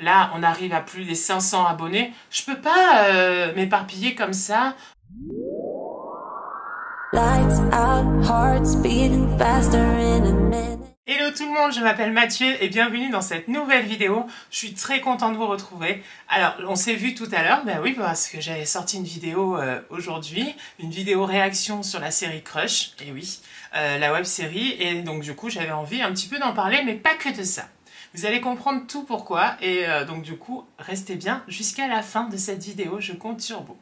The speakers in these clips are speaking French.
Là, on arrive à plus des 500 abonnés. Je peux pas m'éparpiller comme ça. Lights out, hearts beating faster in a minute. Hello tout le monde, je m'appelle Mathieu et bienvenue dans cette nouvelle vidéo. Je suis très contente de vous retrouver. Alors, on s'est vu tout à l'heure, ben oui, parce que j'avais sorti une vidéo aujourd'hui, une vidéo réaction sur la série Crush, et oui, la web série, et donc du coup j'avais envie un petit peu d'en parler, mais pas que de ça. Vous allez comprendre tout pourquoi, et donc du coup, restez bien jusqu'à la fin de cette vidéo, je compte sur vous.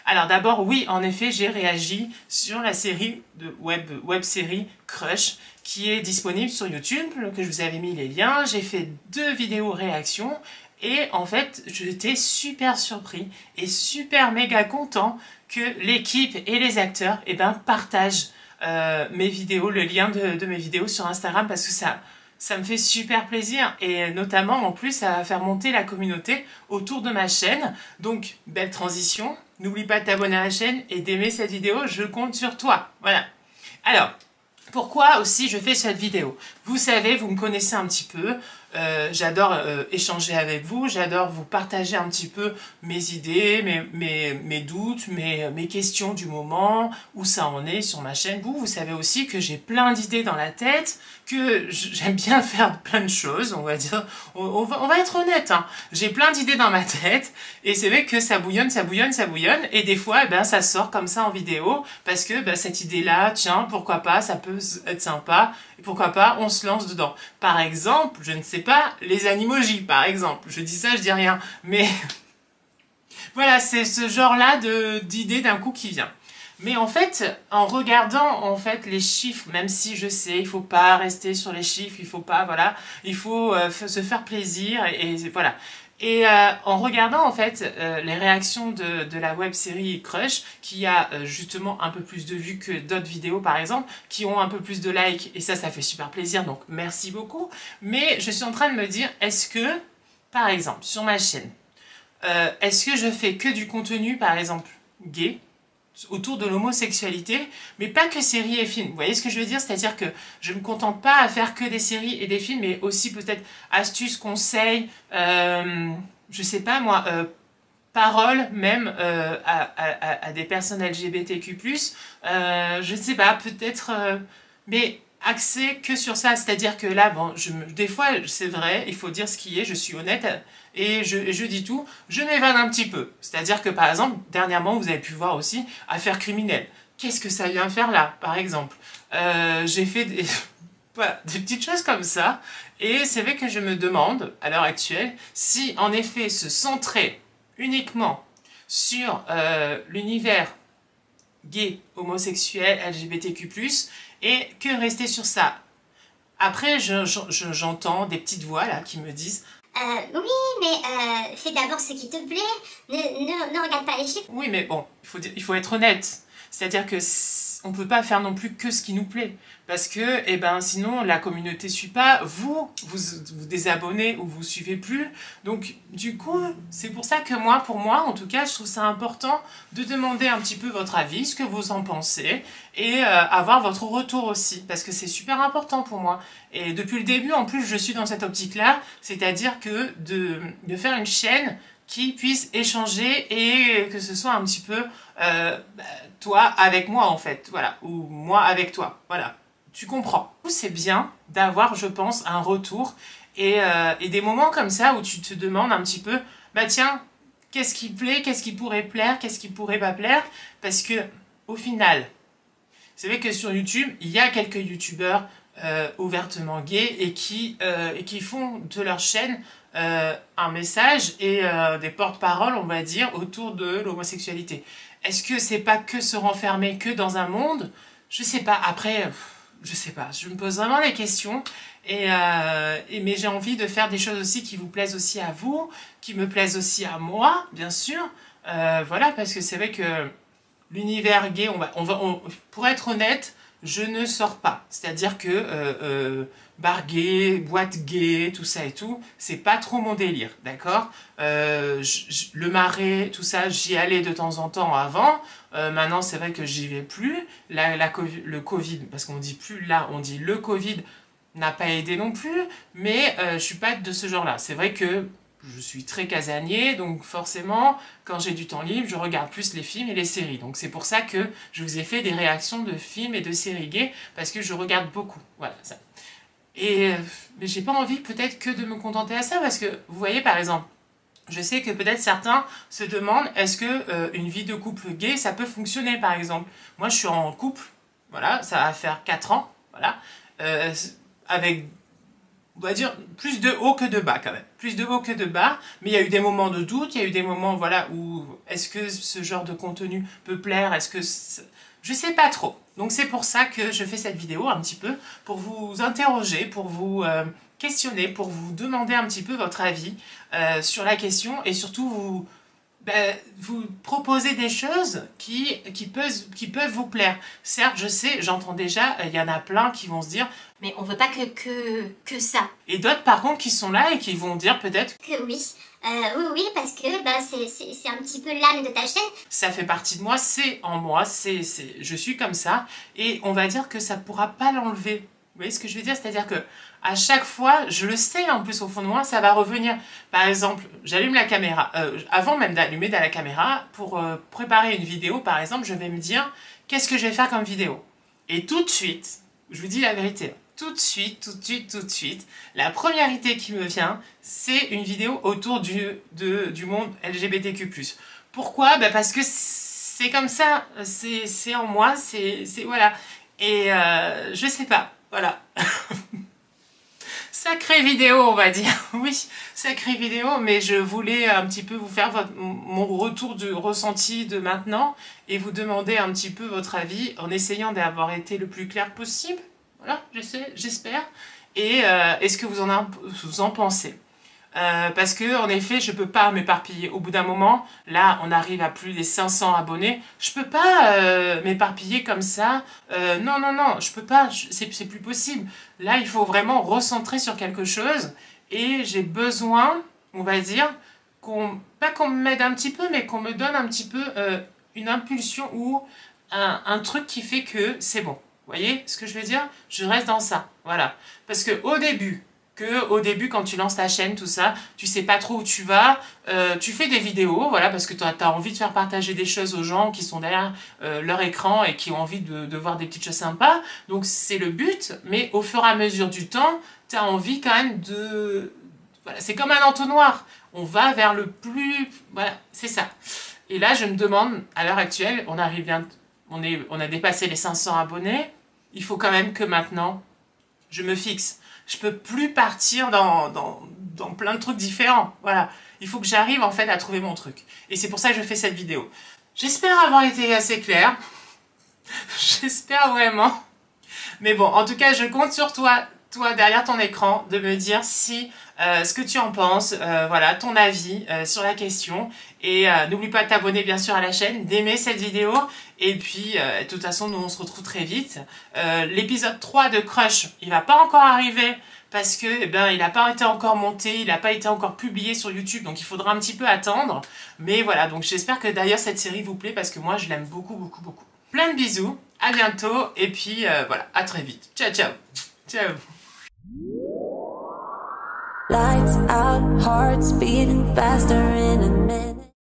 Alors d'abord, oui, en effet, j'ai réagi sur la série de web série Crush qui est disponible sur YouTube, que je vous avais mis les liens. J'ai fait 2 vidéos réactions et en fait, j'étais super surpris et super méga content que l'équipe et les acteurs partagent mes vidéos, le lien de mes vidéos sur Instagram parce que ça me fait super plaisir et notamment en plus ça va faire monter la communauté autour de ma chaîne. Donc belle transition, n'oublie pas de t'abonner à la chaîne et d'aimer cette vidéo, je compte sur toi. Voilà. Alors, pourquoi aussi je fais cette vidéo? Vous savez, vous me connaissez un petit peu, j'adore échanger avec vous, j'adore vous partager un petit peu mes idées, mes doutes, mes questions du moment, où ça en est sur ma chaîne. Vous savez aussi que j'ai plein d'idées dans la tête, que j'aime bien faire plein de choses, on va dire, on va être honnête, hein. J'ai plein d'idées dans ma tête, et c'est vrai que ça bouillonne, ça bouillonne, ça bouillonne, et des fois, ça sort comme ça en vidéo, parce que cette idée-là, tiens, pourquoi pas, ça peut être sympa, et pourquoi pas, on se lance dedans. Par exemple, je ne sais pas, les animojis, par exemple. Je dis ça, je dis rien, mais voilà, c'est ce genre-là d'idée d'un coup qui vient. Mais en fait, en regardant en fait les chiffres, même si je sais, il faut pas rester sur les chiffres, il faut pas, voilà, il faut se faire plaisir et voilà. Et en regardant en fait les réactions de la web série Crush, qui a justement un peu plus de vues que d'autres vidéos par exemple, qui ont un peu plus de likes, et ça fait super plaisir, donc merci beaucoup. Mais je suis en train de me dire, est-ce que, par exemple, sur ma chaîne, est-ce que je fais que du contenu, par exemple, gay, autour de l'homosexualité, mais pas que séries et films. Vous voyez ce que je veux dire? C'est-à-dire que je ne me contente pas à faire que des séries et des films, mais aussi peut-être astuces, conseils, je sais pas moi, paroles même à des personnes LGBTQ+, je sais pas, peut-être, mais axé que sur ça, c'est-à-dire que là, bon, des fois, c'est vrai, il faut dire ce qui est, je suis honnête, et je dis tout, je m'évade un petit peu. C'est-à-dire que, par exemple, dernièrement, vous avez pu voir aussi Affaires criminelles. Qu'est-ce que ça vient faire là, par exemple? J'ai fait voilà, des petites choses comme ça, et c'est vrai que je me demande, à l'heure actuelle, si, en effet, se centrer uniquement sur l'univers gay, homosexuel, LGBTQ+, et que rester sur ça. Après, j'entends des petites voix là qui me disent oui, mais fais d'abord ce qui te plaît, ne regarde pas les chiffres. oui, mais bon, il faut être honnête. C'est-à-dire que on peut pas faire non plus que ce qui nous plaît. Parce que, sinon, la communauté suit pas. Vous désabonnez ou vous suivez plus. Donc, du coup, c'est pour ça que pour moi, en tout cas, je trouve ça important de demander un petit peu votre avis, ce que vous en pensez, et avoir votre retour aussi. Parce que c'est super important pour moi. Et depuis le début, en plus, je suis dans cette optique-là. C'est-à-dire que de faire une chaîne qui puisse échanger et que ce soit un petit peu toi avec moi en fait, voilà, ou moi avec toi, voilà, tu comprends. C'est bien d'avoir, je pense, un retour et des moments comme ça où tu te demandes un petit peu, tiens, qu'est-ce qui plaît, qu'est-ce qui pourrait plaire, qu'est-ce qui pourrait pas plaire, parce que au final, c'est vrai que sur YouTube, il y a quelques youtubeurs ouvertement gays et qui font de leur chaîne un message et des porte-paroles, on va dire, autour de l'homosexualité. Est-ce que c'est pas que se renfermer que dans un monde? Je sais pas. Après, je sais pas. Je me pose vraiment des questions mais j'ai envie de faire des choses aussi qui vous plaisent aussi à vous, qui me plaisent aussi à moi, bien sûr. Voilà, parce que c'est vrai que l'univers gay, pour être honnête, je ne sors pas. C'est-à-dire que bar gay, boîte gay, tout ça et tout, c'est pas trop mon délire, d'accord? Le Marais, tout ça, j'y allais de temps en temps avant. Maintenant, c'est vrai que j'y vais plus. Le Covid, parce qu'on dit plus là, on dit le Covid n'a pas aidé non plus, mais je suis pas de ce genre-là. C'est vrai que je suis très casanier, donc forcément, quand j'ai du temps libre, je regarde plus les films et les séries. Donc c'est pour ça que je vous ai fait des réactions de films et de séries gays, parce que je regarde beaucoup. Voilà, ça. Et mais j'ai pas envie peut-être que de me contenter à ça, parce que vous voyez par exemple, je sais que peut-être certains se demandent est-ce que une vie de couple gay ça peut fonctionner par exemple. Moi je suis en couple, voilà, ça va faire 4 ans, voilà, avec on va dire plus de haut que de bas quand même, plus de haut que de bas, mais il y a eu des moments de doute, il y a eu des moments voilà où est-ce que ce genre de contenu peut plaire, est-ce que je sais pas trop. Donc c'est pour ça que je fais cette vidéo un petit peu pour vous interroger, pour vous questionner, pour vous demander un petit peu votre avis sur la question et surtout vous proposer des choses qui peuvent vous plaire. Certes, je sais, j'entends déjà, il y en a plein qui vont se dire « Mais on veut pas que ça. » Et d'autres, par contre, qui sont là et qui vont dire peut-être Que oui. Oui, parce que c'est un petit peu l'âme de ta chaîne. Ça fait partie de moi, c'est en moi, je suis comme ça. Et on va dire que ça pourra pas l'enlever. Vous voyez ce que je veux dire? C'est-à-dire que à chaque fois, je le sais en plus au fond de moi, ça va revenir. Par exemple, j'allume la caméra. Avant même d'allumer la caméra, pour préparer une vidéo, par exemple, je vais me dire qu'est-ce que je vais faire comme vidéo. Et tout de suite, je vous dis la vérité, tout de suite, la première idée qui me vient, c'est une vidéo autour du monde LGBTQ+. Pourquoi? Parce que c'est comme ça, c'est en moi, c'est voilà. Et je sais pas, voilà. Sacrée vidéo, on va dire. Oui, sacrée vidéo, mais je voulais un petit peu vous faire mon retour de ressenti de maintenant et vous demander un petit peu votre avis en essayant d'avoir été le plus clair possible. Voilà, j'espère. Et est-ce que vous en pensez? Parce que en effet, je peux pas m'éparpiller. Au bout d'un moment, là, on arrive à plus des 500 abonnés. Je peux pas m'éparpiller comme ça. Non, je peux pas. C'est plus possible. Là, il faut vraiment recentrer sur quelque chose. Et j'ai besoin, on va dire, pas qu'on m'aide un petit peu, mais qu'on me donne un petit peu une impulsion ou un truc qui fait que c'est bon. Vous voyez ce que je veux dire? Je reste dans ça. Voilà. Parce que au début, quand tu lances ta chaîne, tout ça, tu sais pas trop où tu vas, tu fais des vidéos, voilà, parce que tu as envie de faire partager des choses aux gens qui sont derrière leur écran et qui ont envie de voir des petites choses sympas. Donc c'est le but, mais au fur et à mesure du temps, tu as envie quand même de... Voilà, c'est comme un entonnoir. On va vers le plus... Voilà, c'est ça. Et là, je me demande, à l'heure actuelle, on a dépassé les 500 abonnés. Il faut quand même que maintenant, je me fixe. Je peux plus partir dans plein de trucs différents. Voilà. Il faut que j'arrive en fait à trouver mon truc. Et c'est pour ça que je fais cette vidéo. J'espère avoir été assez claire. J'espère vraiment. Mais bon, en tout cas, je compte sur toi derrière ton écran, de me dire si ce que tu en penses, voilà, ton avis sur la question. Et n'oublie pas de t'abonner bien sûr à la chaîne, d'aimer cette vidéo. Et puis, de toute façon, nous on se retrouve très vite. L'épisode 3 de Crush, il va pas encore arriver parce que, eh ben, il n'a pas été encore monté, il n'a pas été encore publié sur YouTube, donc il faudra un petit peu attendre. Mais voilà, donc j'espère que d'ailleurs cette série vous plaît parce que moi je l'aime beaucoup. Plein de bisous, à bientôt, et puis voilà, à très vite. Ciao. Lights out, hearts beating faster in a minute.